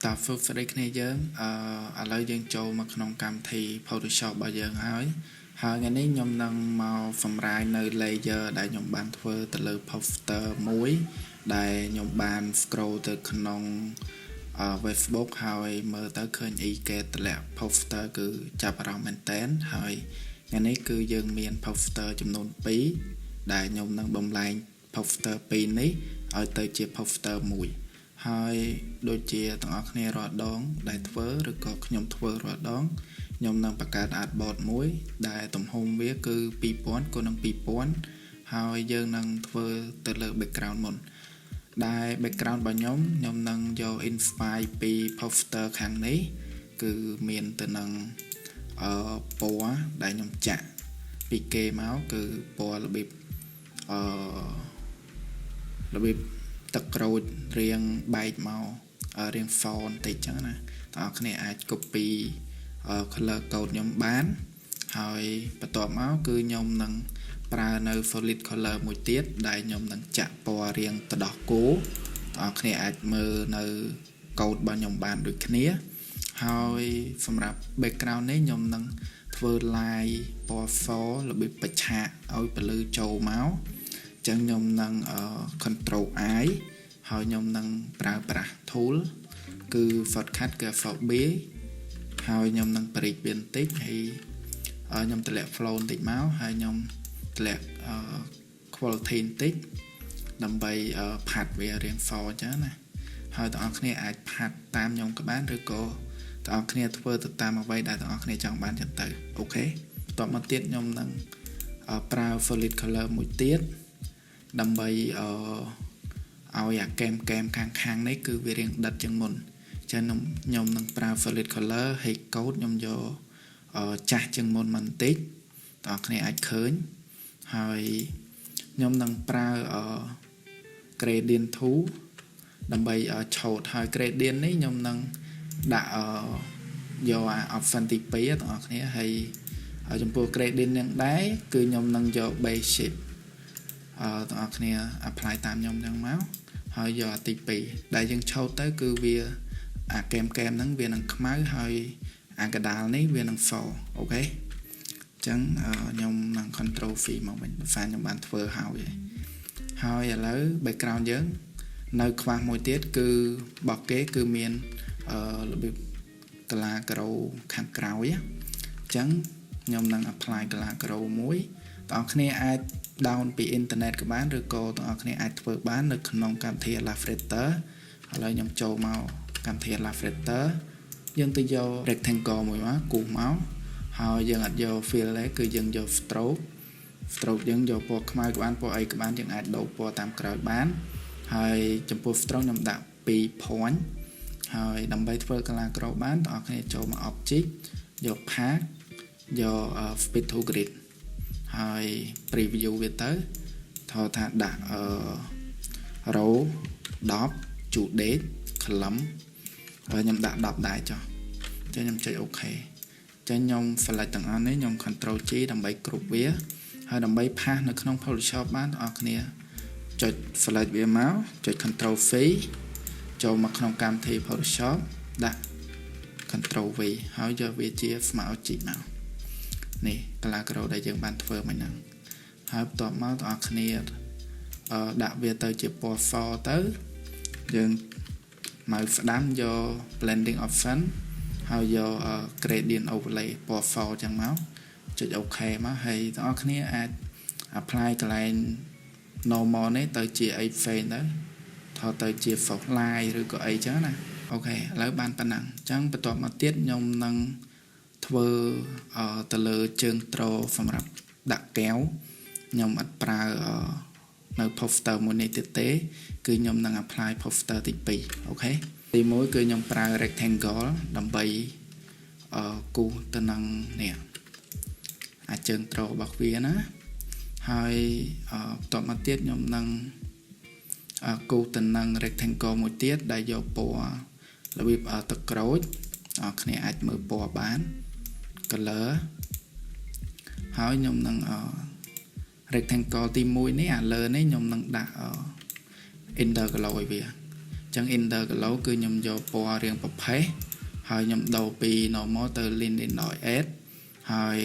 តាហ្វឹកស្ដីគ្នាយើងឥឡូវយើងចូលមកក្នុងកម្មវិធី Photoshop របស់យើងហើយថ្ងៃនេះខ្ញុំនឹងមកសម្រាយនៅ layer ដែលខ្ញុំបានធ្វើទៅលើ poster មួយដែលខ្ញុំបាន scroll ទៅក្នុង Facebook ហើយមើលទៅឃើញ គេតម្លាក់ poster គឺចាប់អារម្មណ៍មែនតើហើយថ្ងៃនេះគឺយើងមាន poster ចំនួន2ដែលខ្ញុំនឹងបំលែង poster 2នេះឲ្យទៅជា poster 1ហើយដូចជាទាំងអស់គ្នារាល់ដងដែលធ្វើឬក៏ខ្ញុំធ្វើរាល់ដងខ្ញុំនឹងបង្កើត artboard មួយដែលទំហំវាគឺ2000 គុណនឹង2000ហើយយើងនឹងធ្វើទៅលើ background មុនដែល background របស់ខ្ញុំនឹងយក inspire ពី poster ខាងនេះគឺមានទៅនឹងពណ៌ដែលខ្ញុំចាក់ពីគេមកគឺពណ៌របៀបទឹកក្រូចរៀងបែកមករៀង font តិចចឹងណាបងប្អូនគ្នាអាច copy color code ខ្ញុំបានហើយបន្ទាប់មកគឺខ្ញុំនឹងប្រើនៅ solid color មួយទៀតដែលខ្ញុំនឹងចាក់ពណ៌រៀងទឹកដោះគោបងប្អូនគ្នាអាចមើលនៅ code របស់ខ្ញុំបានដូចគ្នាហើយសម្រាប់ background នេះខ្ញុំនឹងធ្វើ line ពណ៌ font របៀបបច្ឆាឲ្យពលឺចូលមកចឹងខ្ញុំនឹង control I ហើយខ្ញុំនឹងប្រើប្រាស់ tool គឺ shortcut គឺ Alt B ហើយខ្ញុំនឹងប្រិចវាបន្តិចហើយខ្ញុំតម្លាក់ flow បន្តិចមកហើយខ្ញុំតម្លាក់ quality បន្តិចដើម្បីផាត់វារៀង font អញ្ចឹងណាហើយបងប្អូនគ្នាអាចផាត់តាមខ្ញុំក៏បានឬក៏បងប្អូនគ្នាធ្វើទៅតាមអ្វីដែលបងប្អូនគ្នាចង់បានចឹងទៅអូខេបន្ទាប់មកទៀតខ្ញុំនឹងប្រើ solid color មួយទៀតដើម្បីឲ្យអាកែមខាងនេះគឺវារៀងដិតជាងមុនចឹងខ្ញុំនឹងប្រើ solid color ហើយ code ខ្ញុំយកចាស់ជាងមុនបន្តិចបងប្អូនគ្នាអាចឃើញហើយខ្ញុំនឹងប្រើ gradient 2ដើម្បីឆូតហើយ gradient នេះខ្ញុំនឹងដាក់យក option ទី2បងប្អូនគ្នាហើយចំពោះ gradient នឹងដែរគឺខ្ញុំនឹងយក basic បងប្អូនគ្នា apply តាមខ្ញុំចឹងមកហើយយកទី2ដែលយើងឆូតទៅគឺវាអាកែមហ្នឹងវានឹងខ្មៅហើយអាកដាលនេះវានឹងសអូខេអញ្ចឹងខ្ញុំនឹង control V មកវិញដោយសារខ្ញុំបានធ្វើហើយឥឡូវ background យើងនៅខ្វះមួយទៀតគឺរបស់គេគឺមានរបៀបកលាក្រោខាងក្រោយអញ្ចឹងខ្ញុំនឹង apply កលាក្រោមួយបងប្អូនគ្នាអាច down ពី internet ក៏បានឬក៏បងប្អូនគ្នាអាចធ្វើបាននៅក្នុងកម្មវិធី Illustrator ឥឡូវខ្ញុំចូលមកកម្មវិធី Illustrator យើងទៅយក rectangle មួយមកគូសមកហើយយើងអត់យក fill ទេគឺយើងយក stroke យើងយកពណ៌ខ្មៅក៏បានពណ៌អីក៏បានយើងអាចដូរពណ៌តាមក្រោយបានហើយចំពោះ stroke ខ្ញុំដាក់2 point ហើយដើម្បីធ្វើកលាក្រោបានបងប្អូនគ្នាចូលមក object យក path យក fit to grid ហើយ preview វាទៅថាដាក់ row 10 chu date column ហើយខ្ញុំដាក់10ដែរចុះចឹងខ្ញុំចុច OK ចឹងខ្ញុំ select ទាំងអស់នេះខ្ញុំ control G ដើម្បីគ្រប់វាហើយដើម្បីផាសនៅក្នុង Photoshop បានបងប្អូនគ្នាចុច select វាមកចុច control V ចូលមកក្នុងកម្មវិធី Photoshop ដាក់ control V ហើយយកវាជា smart object មកនេះកលាក្រោដែលយើងបានធ្វើមិញហ្នឹងហើយបន្ទាប់មកបងប្អូនគ្នាដាក់វាទៅជាពណ៌ font ទៅយើងមកស្ដាំយក blending option ហើយយក gradient overlay ពណ៌ font ចឹងមកចុច OK មកហើយបងប្អូនគ្នាអាច apply កន្លែង normal នេះទៅជាអីផ្សេងទៅថតទៅជា font line ឬក៏អីចឹងណាអូខេឥឡូវបានប៉ុណ្ណឹងអញ្ចឹងបន្ទាប់មកទៀតខ្ញុំនឹងធ្វើទៅលើជើងត្រសម្រាប់ដាក់កែវខ្ញុំអត់ប្រើនៅ poster មួយនេះទៀតទេគឺខ្ញុំនឹង apply poster ទី2អូខេទី1គឺខ្ញុំប្រើ rectangle ដើម្បីគូសទៅនឹងនេះអាចជើងត្ររបស់វាណាហើយបន្ទាប់មកទៀតខ្ញុំនឹងគូសទៅនឹង rectangle មួយទៀតដែលយកពណ៌របៀបទឹកក្រូចអ្នកគ្នាអាចមើលពណ៌បាន color ហើយខ្ញុំនឹងrectangle ទី1នេះអាលើនេះខ្ញុំនឹងដាក់ inner glow ឲ្យវា chẳng intercolor គឺខ្ញុំយកពណ៌រាងប្រផេះហើយខ្ញុំដូរពី normal ទៅ Linoleum S ហើយ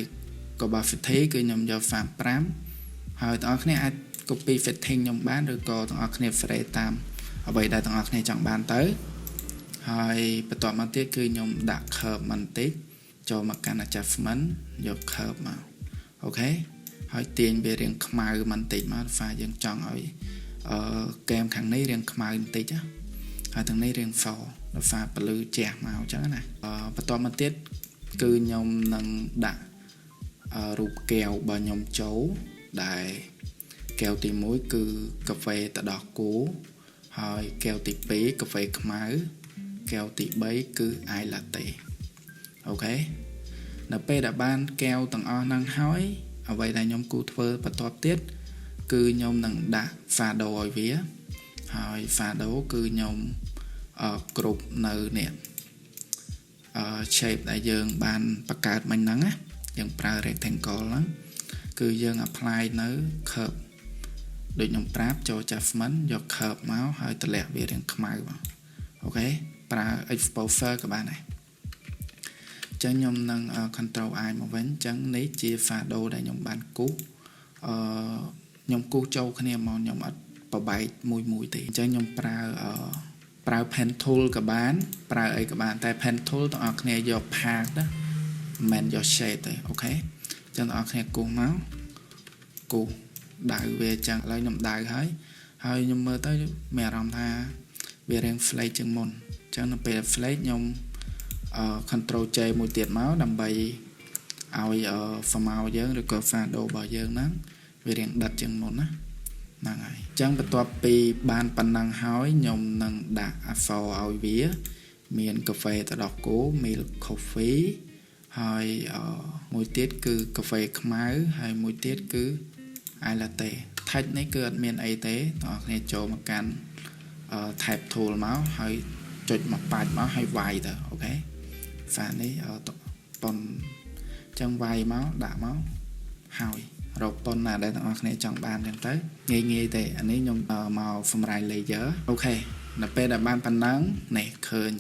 Opacity គឺខ្ញុំយក 5 ហើយបងប្អូនគ្នាអាច copy fitting ខ្ញុំបានឬក៏បងប្អូនគ្នា frame តាមអ្វីដែលបងប្អូនគ្នាចង់បានទៅហើយបន្ទាប់មកទៀតគឺខ្ញុំដាក់ curve បន្តិចចូលមកកាន់ adjustment យក curve មកអូខេហើយទាញវារាងខ្មៅបន្តិចមកហ្វាយើងចង់ឲ្យកែមខាងនេះរាងខ្មៅបន្តិចហើយទាំងនេះរាងសដល់ហ្វាពលឺជះមកអញ្ចឹងណាបន្ទាប់មកទៀតគឺខ្ញុំនឹងដាក់រូបកែវរបស់ខ្ញុំចូលដែលកែវទី1គឺកាហ្វេទឹកដោះគោហើយកែវទី2កាហ្វេខ្មៅកែវទី3គឺ ice latte អូខេនៅពេលដែលបានកែវទាំងអស់ហ្នឹងហើយអ្វីដែលខ្ញុំគូធ្វើបន្ទាប់ទៀតគឺខ្ញុំនឹងដាក់ shadow ឲ្យវាហើយ shadow គឺខ្ញុំគ្រប់នៅនេះshape ដែលយើងបានបង្កើតមិញហ្នឹងណាយើងប្រើ rectangle ហ្នឹងគឺយើង apply នៅ curve ដូចខ្ញុំប្រាប់ចូល adjustment យក curve មកហើយតម្លាក់វារាងខ្មៅមកអូខេប្រើ exposure ក៏បានដែរចឹងខ្ញុំនឹង control I មកវិញចឹងនេះជា shadow ដែលខ្ញុំបានគូសខ្ញុំគូសចូលគ្នាមកខ្ញុំអត់បបែកមួយទេអញ្ចឹងខ្ញុំប្រើ pen tool ក៏បានប្រើអីក៏បានតែ pen tool បងប្អូនគ្នាយកផាកណាមិនយក shade ទេអូខេចឹងបងប្អូនគ្នាគូសមកគូសដៅវាចឹងឥឡូវខ្ញុំដៅហើយខ្ញុំមើលទៅមានអារម្មណ៍ថាវារាង flake ជាងមុនចឹងនៅពេល flake ខ្ញុំcontrol J មួយទៀតមកដើម្បីឲ្យ formal យើងឬក៏ shadow របស់យើងហ្នឹងវារាងដិតជាងមុនណាហ្នឹងហើយអញ្ចឹងបន្ទាប់ពីបានប៉ុណ្ណឹងហើយខ្ញុំនឹងដាក់អក្សរឲ្យវាមានកាហ្វេទឹកដោះគោ milk coffee ហើយមួយទៀតគឺកាហ្វេខ្មៅហើយមួយទៀតគឺ ice latte text នេះគឺអត់មានអីទេបងប្អូនគ្នាចូលមកកាន់ type tool មកហើយចុចមកប៉ាច់មកហើយវាយទៅអូខេហ្វានេះប៉ុនចឹងវាយមកដាក់មកហើយរកប៉ុនណាដែលបងប្អូនគ្នាចង់បានចឹងទៅងាយទេអានេះខ្ញុំមកសម្រាយ layer អូខេនៅពេលដែលបានប៉ុណ្ណឹងនេះឃើញ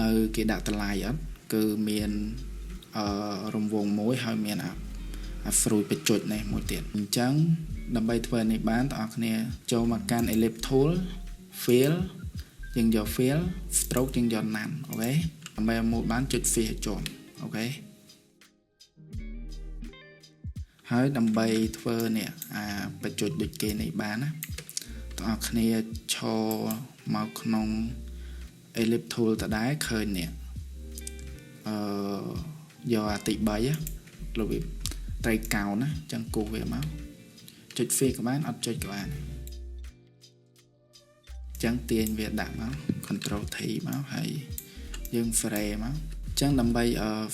នៅគេដាក់តម្លៃអត់គឺមានរង្វង់មួយហើយមានហ្វ្រូយបញ្ចុចនេះមួយទៀតអញ្ចឹងដើម្បីធ្វើនេះបានបងប្អូនគ្នាចូលមកកាន់ ellipse tool fill យើងយក fill stroke យើងយក none អូខេដើម្បីឲ្យមួយបានចុច fill ឲ្យជាប់អូខេហើយដើម្បីធ្វើនេះបញ្ចុចដូចគេនេះបានណាបងប្អូនគ្នាឈរមកក្នុង ellipse tool តដែរឃើញនេះយកអាទី3របៀបត្រីកោណណាចឹងគូសវាមកចុច fill ក៏បានអត់ចុចក៏បានចឹងទាញវាដាក់មក control T មកហើយយើង frame មកចឹងដើម្បី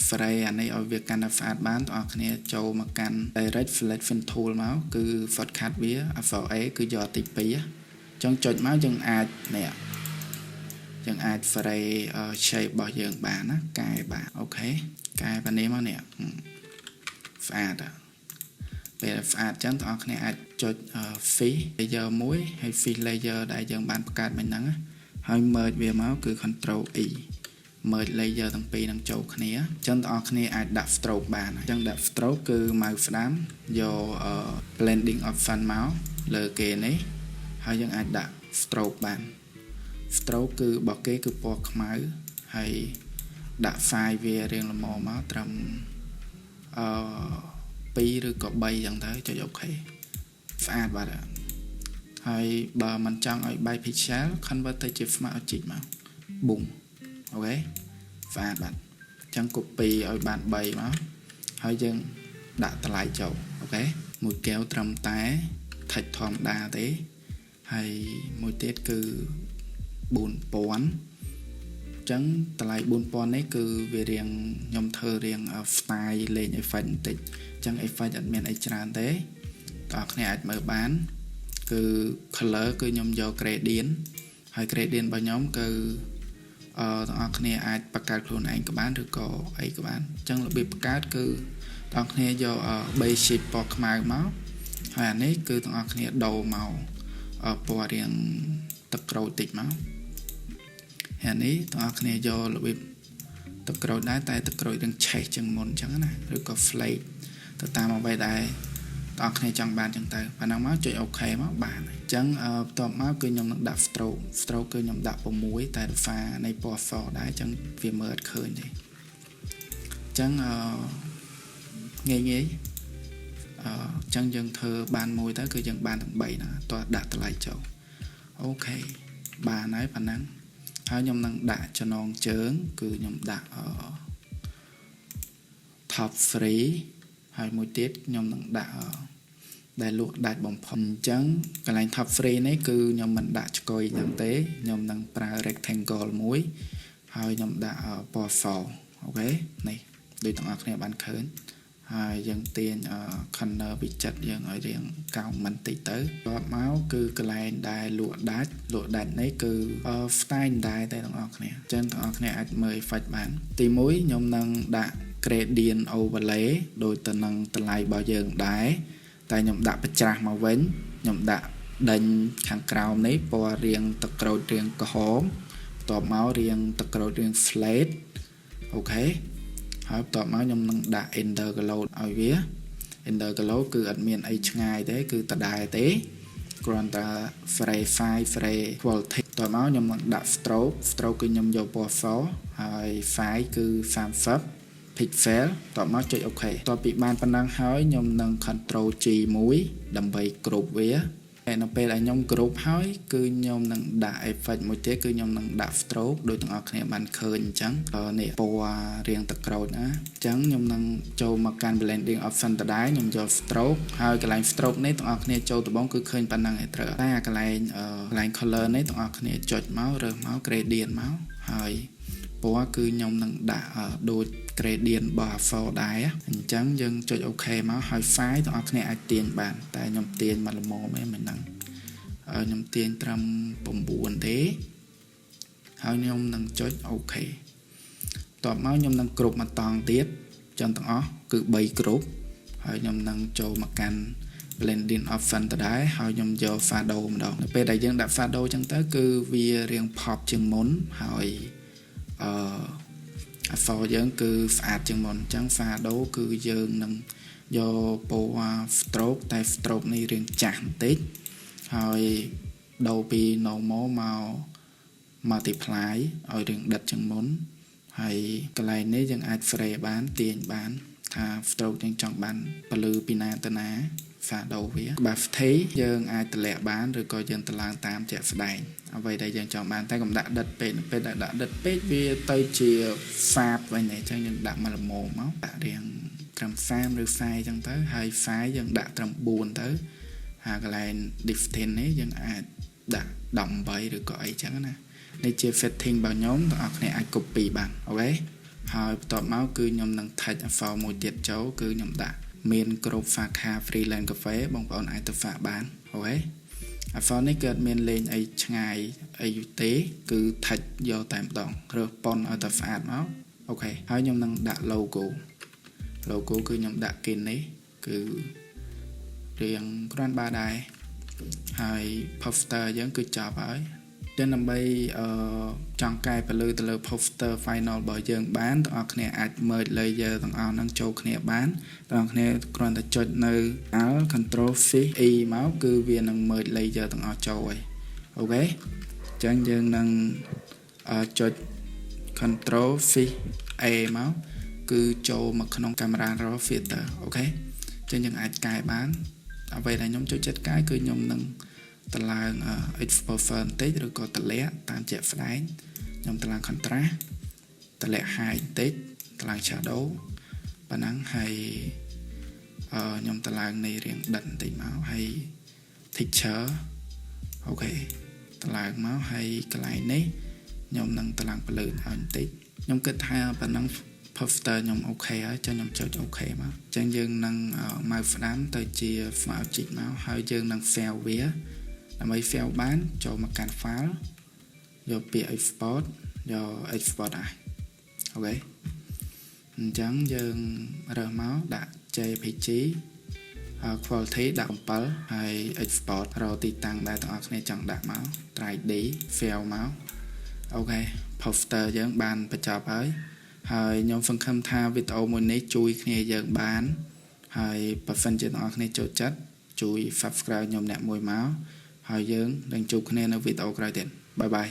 frame អានេះឲ្យវាកាន់តែស្អាតបានបងប្អូនគ្នាចូលមកកាន់ direct selection tool មកគឺ shortcut វា Alt A គឺយកទី2ចឹងចុចមកយើងអាចនេះយើងអាច frame shape របស់យើងបានណាកែបានអូខេកែប៉ានេះមកនេះស្អាតពេលស្អាតចឹងបងប្អូនគ្នាអាចចុច fill layer មួយហើយ fill layer ដែលយើងបានបង្កើតមិញហ្នឹងហើយ merge វាមកគឺ control E merge layer ទាំងពីរនឹងចូលគ្នាចឹងបងប្អូនគ្នាអាចដាក់ stroke បានចឹងដាក់ stroke គឺ mouse ស្ដាំយក blending option មកលើគេនេះហើយយើងអាចដាក់ stroke បាន stroke គឺរបស់គេគឺពណ៌ខ្មៅហើយដាក់ size វារៀងល្មមមកត្រឹម2ឬក៏3ចឹងទៅចុចអូខេស្អាតបាទហើយបើមិនចង់ឲ្យបែក pixel convert ទៅជា smart object មក boom អូខេស្អាតបាទចឹង copy ឲ្យបាន3មកហើយយើងដាក់តម្លៃចូលអូខេមួយកែវត្រឹមតែ text ធម្មតាទេហើយមួយទៀតគឺ4000ចឹងតម្លៃ4000នេះគឺវារៀងខ្ញុំធ្វើរៀង style លេង effect បន្តិចចឹង effect អត់មានអីច្រើនទេបងប្អូនគ្នាអាចមើលបានគឺ color គឺខ្ញុំយក gradient ហើយ gradient របស់ខ្ញុំគឺបងប្អូនគ្នាអាចបង្កើតខ្លួនឯងក៏បានឬក៏អីក៏បានចឹងរបៀបបង្កើតគឺបងប្អូនគ្នាយក basic ពណ៌ខ្មៅមកហើយអានេះគឺបងប្អូនគ្នាដូរមកពណ៌រៀង ទឹកក្រូចតិចមកហើយនេះបងប្អូនគ្នាយករបៀបទឹកក្រូចដែរតែទឹកក្រូចនឹងឆេះជាងមុនអញ្ចឹងណាឬក៏ flake ទៅតាមអ្វីដែលបងប្អូនគ្នាចង់បានអញ្ចឹងទៅប៉ុណ្ណឹងមកចុចអូខេមកបានអញ្ចឹងបន្ទាប់មកគឺខ្ញុំនឹងដាក់ stroke គឺខ្ញុំដាក់6តែ alpha នៃពណ៌ 4 ដែរអញ្ចឹងវាមើលអត់ឃើញទេអញ្ចឹងងាយអញ្ចឹងយើងធ្វើបានមួយទៅគឺយើងបានទាំង3ណាតោះដាក់តម្លៃចូលអូខេបានហើយប៉ុណ្ណឹងហើយខ្ញុំនឹងដាក់ចំណងជើងគឺខ្ញុំដាក់top free ហើយមួយទៀតខ្ញុំនឹងដាក់ដែលលក់ដាច់បំផុតអញ្ចឹងកន្លែង top free នេះគឺខ្ញុំមិនដាក់ឆ្កុយហ្នឹងទេខ្ញុំនឹងប្រើ rectangle មួយហើយខ្ញុំដាក់ពណ៌ 4 អូខេនេះដូចទាំងអស់គ្នាបានឃើញហើយយើងទាញ corner ពីចិត្តយើងឲ្យរៀងកោងមិនតិចទៅបន្ទាប់មកគឺកន្លែងដែលលក់ដាច់នេះគឺ style ដែរតែទាំងអស់គ្នាអញ្ចឹងទាំងអស់គ្នាអាចមើល effect បានទី1ខ្ញុំនឹងដាក់ gradient overlay ដូចទៅនឹងតម្លៃរបស់យើងដែរតែខ្ញុំដាក់បញ្ច្រាស់មកវិញខ្ញុំដាក់ដេញខាងក្រោមនេះពណ៌រាងទឹកក្រូចរាងក្រហមបន្ទាប់មករាងទឹកក្រូចរាង slate អូខេហើយបន្ទាប់មកខ្ញុំនឹងដាក់ interglow ឲ្យវា interglow គឺអត់មានអីឆ្ងាយទេគឺដដែលទេគ្រាន់តែ frame file frame quality បន្ទាប់មកខ្ញុំនឹងដាក់ stroke គឺខ្ញុំយកពណ៌ 4 ហើយ file គឺ30 pixel បន្ទាប់មកចុចអូខេបន្ទាប់ពីបានប៉ុណ្ណឹងហើយខ្ញុំនឹង control G មួយដើម្បីគ្រប់វាហើយនៅពេលដែលខ្ញុំគ្រប់ហើយគឺខ្ញុំនឹងដាក់ effect មួយទៀតគឺខ្ញុំនឹងដាក់ stroke ដូចទាំងអស់គ្នាបានឃើញអញ្ចឹងនេះពណ៌រាងទឹកក្រូចណាអញ្ចឹងខ្ញុំនឹងចូលមកកាន់ blending option ដដែលខ្ញុំយក stroke ហើយកន្លែង stroke នេះទាំងអស់គ្នាចូលដំបូងគឺឃើញប៉ុណ្ណឹងឯងត្រូវតែកន្លែង color នេះទាំងអស់គ្នាចុចមករើសមក gradient មកហើយពណ៌គឺខ្ញុំនឹងដាក់ដូច gradient របស់ 4 ដែរអញ្ចឹងយើងចុចអូខេមកហើយ file ទាំងអស់គ្នាអាចទាញបានតែខ្ញុំទាញមកល្មមឯងមិនហ្នឹងខ្ញុំទាញត្រឹម9ទេហើយខ្ញុំនឹងចុចអូខេបន្ទាប់មកខ្ញុំនឹងគ្រប់មកតង់ទៀតចឹងទាំងអស់គឺ3គ្រប់ហើយខ្ញុំនឹងចូលមកកាន់ blending option ដដែលហើយខ្ញុំយក shadow ម្ដងនៅពេលដែលយើងដាក់ shadow ចឹងទៅគឺវារៀង pop ជាងមុនហើយfor យើងគឺស្អាតជាងមុនអញ្ចឹង shadow គឺយើងនឹងយកពណ៌ stroke តែ stroke នេះរៀងចាស់បន្តិចហើយដូរពី normal មក multiply ឲ្យរៀងដិតជាងមុនហើយកន្លែងនេះយើងអាច frame បានទាញបានថា stroke យើងចង់បានពលឺពីណាទៅណា shadow វាក្បាលផ្ទៃយើងអាចតម្លាក់បានឬក៏យើងតម្លើងតាមជាក់ស្ដែងអ្វីដែលយើងចង់បានតែកុំដាក់ដិតពេកពេលដែលដាក់ដិតពេកវាទៅជាហ្វាបវិញអញ្ចឹងយើងដាក់មកល្មមមកដាក់រៀងត្រឹម30ឬ40អញ្ចឹងទៅហើយ40យើងដាក់ត្រឹម4ទៅហើយកន្លែង distance នេះយើងអាចដាក់18ឬក៏អីចឹងណានេះជា setting របស់ខ្ញុំបងប្អូនគ្នាអាច copy បានអូខេហើយបន្ទាប់មកគឺខ្ញុំនឹង touch effect មួយទៀតចូលគឺខ្ញុំដាក់មានគ្រប់ Faka freelance cafe បងប្អូនអាចទៅ Faka បានអូខេeffect នេះគឺអត់មានលេងអីឆ្ងាយអីទេគឺ touch យកតែម្ដងរើសប៉ុនឲ្យតែស្អាតមកអូខេហើយខ្ញុំនឹងដាក់ logo គឺខ្ញុំដាក់គេនេះគឺរៀងគ្រាន់បើដែរហើយ poster យើងគឺចប់ហើយចឹងដើម្បីចង់កែពលឺទៅលើ poster final របស់យើងបានបងប្អូនគ្នាអាច merge layer ទាំងអស់ហ្នឹងចូលគ្នាបានបងប្អូនគ្នាគ្រាន់តែចុចនៅ Alt Control Shift E មកគឺវានឹង merge layer ទាំងអស់ចូលហើយអូខេចឹងយើងនឹងចុច Control Shift A មកគឺចូលមកក្នុង camera raw filter អូខេចឹងយើងអាចកែបានអ្វីដែលខ្ញុំចូលចិត្តកែគឺខ្ញុំនឹងតម្លើង exposure បន្តិចឬក៏តម្លាក់តាមជាក់ស្ដែងខ្ញុំតម្លើង contrast តម្លាក់ high បន្តិចតម្លើង shadow ប៉ុណ្ណឹងហើយខ្ញុំតម្លើងនៃរៀងដិតបន្តិចមកហើយ texture អូខេតម្លើងមកហើយកន្លែងនេះខ្ញុំនឹងតម្លើងពលឺឲ្យបន្តិចខ្ញុំគិតថាប៉ុណ្ណឹង poster ខ្ញុំអូខេហើយចឹងខ្ញុំចុចអូខេមកចឹងយើងនឹងមកស្ដាំទៅជា file ជីកមកហើយយើងនឹង save វាដើម្បី save បានចូលមកកាន់ file យកពាក្យ export យក export អូខេអញ្ចឹងយើងរើសមកដាក់ JPG quality ដាក់7ហើយ export រកទីតាំងដែលទាំងអស់គ្នាចង់ដាក់មក 3D file មកអូខេ poster យើងបានបញ្ចប់ហើយខ្ញុំសង្ឃឹមថាវីដេអូមួយនេះជួយគ្នាយើងបានហើយបើសិនជាទាំងអស់គ្នាចូលចិត្តជួយ subscribe ខ្ញុំអ្នកមួយមកហើយយើងនឹងជួបគ្នានៅវីដេអូក្រោយទៀតបាយបាយ